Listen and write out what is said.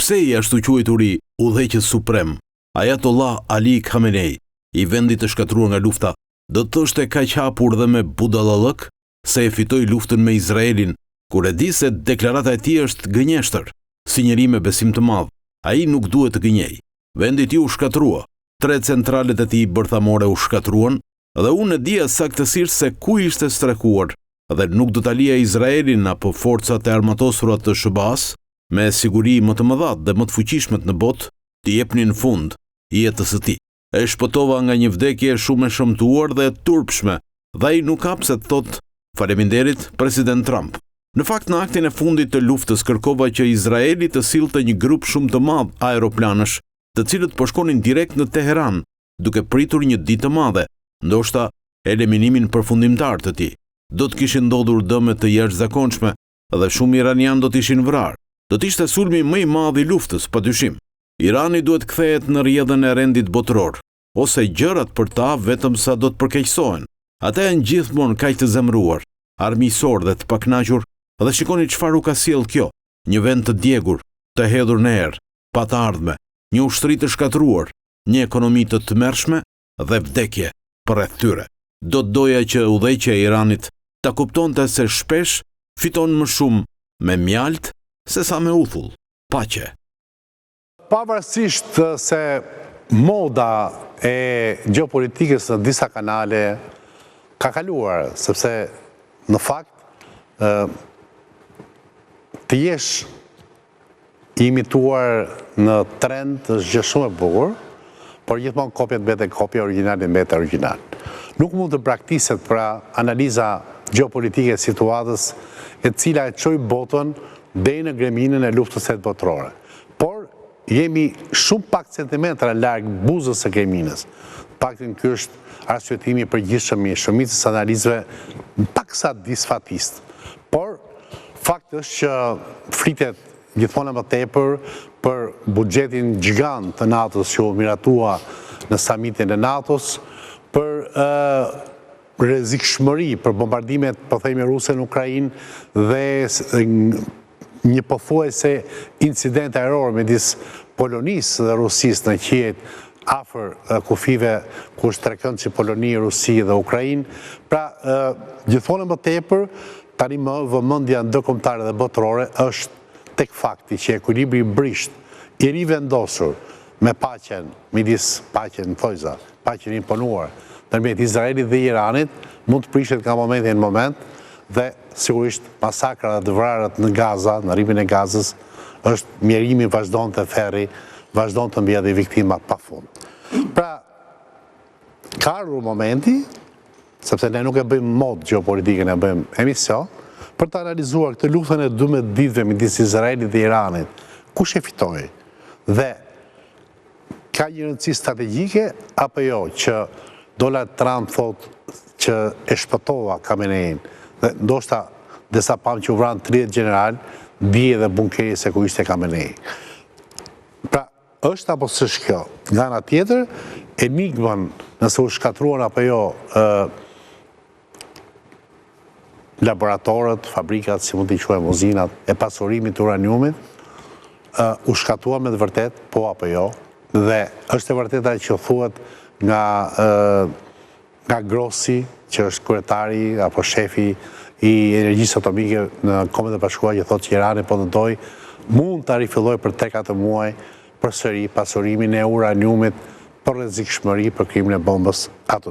Kërsej ashtu quajturi udhëheqës suprem, Ayatollah Ali Khamenei, i vendit të shkatruar nga lufta, do të thoshte kaq hapur dhe me budallallëk se e fitoi luftën me Izraelin, kur e di se deklarata e tij është gënjeshtër. Si njeri me besim të madh, ai nuk duhet të gënjej. Vendi i tij u shkatrua, 3 centralet e tij bërthamore u shkatruan dhe unë e dija saktësisht se ku ishte strehuar dhe nuk do ta lija Izraelin apo forcat e armatosura të SBA-s me siguri më të mëdha dhe më të fuqishme në botë të jepnin fund jetës së tij. E shpëtova nga një vdekje shumë e shëmtuar dhe turpshme, dhe ai nuk hap se të thotë faleminderit president Trump. Në fakt, në aktin e fundit të luftës kërkova që Izraeli të sillte një grup shumë të madh aeroplanësh, të cilët po shkonin direkt në Teheran, duke pritur një ditë të madhe, ndoshta eliminimin përfundimtar të tij. Do të kishin ndodhur dëme të jashtëzakonshme dhe shumë iranian do të ishin vrarë. Do të ishte sulmi më i madh i luftës, padyshim. Irani duhet kthehet në rrjedhën e rendit botëror, ose gjërat për ta vetëm sa do të përkeqësohen. Ata janë gjithmonë kaq të zemëruar, armiqësor dhe të pakënaqur, dhe shikoni çfarë u ka sjell kjo, një vend të djegur, të hedhur në erë, pa të ardhme, një ushtri të shkatruar, një ekonomi të tmerrshme dhe vdekje përreth tyre. Do të doja që udhëheqja e Iranit ta kuptonte se shpesh fiton më shumë me mjalt se sa me uthull. Paqe. Pavarësisht se moda e gjeopolitikës në disa kanale ka kaluar, sepse në fakt të jesh i imituar në trend është gjë shumë e bukur, por gjithmonë kopja të mbete kopja, origjinali mbete origjinal. Nuk mund të braktiset pra analiza gjeopolitike e situatës e cila e çoi botën deri në greminën e luftës së botërore. Por jemi shumë pak centimetra larg buzës së greminës. Paktën ky është arsyetimi i përgjithshëm i shumicës analizave paksa disfatist. Por fakti është që flitet gjithmonë më tepër për buxhetin gjigant të NATO-s që u miratua në samitin e NATO-s, për rrezikshmëri, për bombardimet, po themi ruse në Ukrainë dhe një pothuajse incident ajror midis Polonisë dhe Rusisë në qiejt afër kufive ku shtrekën si Poloni, Rusi dhe Ukrainë. Pra, gjithmonë më tepër, tani më vëmendja ndërkombëtare dhe botërore është tek fakti që ekuilibri brisht i rivendosur me paqen, midis paqen thojza, paqen imponuar ndërmjet Izraelit dhe Iranit mund të prishet nga momenti në moment dhe sigurisht masakrat dhe vrarët në Gaza, në rripin e Gazës, është mjerimi vazhdon të ferri, vazhdon të mbjedhë viktimat pafund. Pra, ka ardhur momenti, sepse ne nuk e bëjmë mod gjeopolitike, ne bëjmë emision, për të analizuar këtë luftën e 12 ditëve midis Izraelit dhe Iranit, kush e fitoi? Dhe ka një rëndësi strategjike apo jo që Donald Trump thot që e shpëtova Khamenein, dhe ndoshta desa pam që u vranë 30 general, bie dhe bunkeri se ku ishte Khamenei. Pra, është apo s'është kjo? Nga ana tjetër, enigmën nëse u shkatruan apo jo laboratorët, fabrikat, si mund t'i quajmë uzinat, e pasurimit të uraniumit, u shkatruan me të vërtet, po apo jo, dhe është e vërteta që thuhet nga Grossi, që është kryetari apo shefi i energjisë atomike në Kombet e Bashkuara, që thotë që Irani po të dojë mund ta rifillojë për 3-4 muaj përsëri pasurimin e uraniumit për rrezikshmëri për krimin e bombës atomike.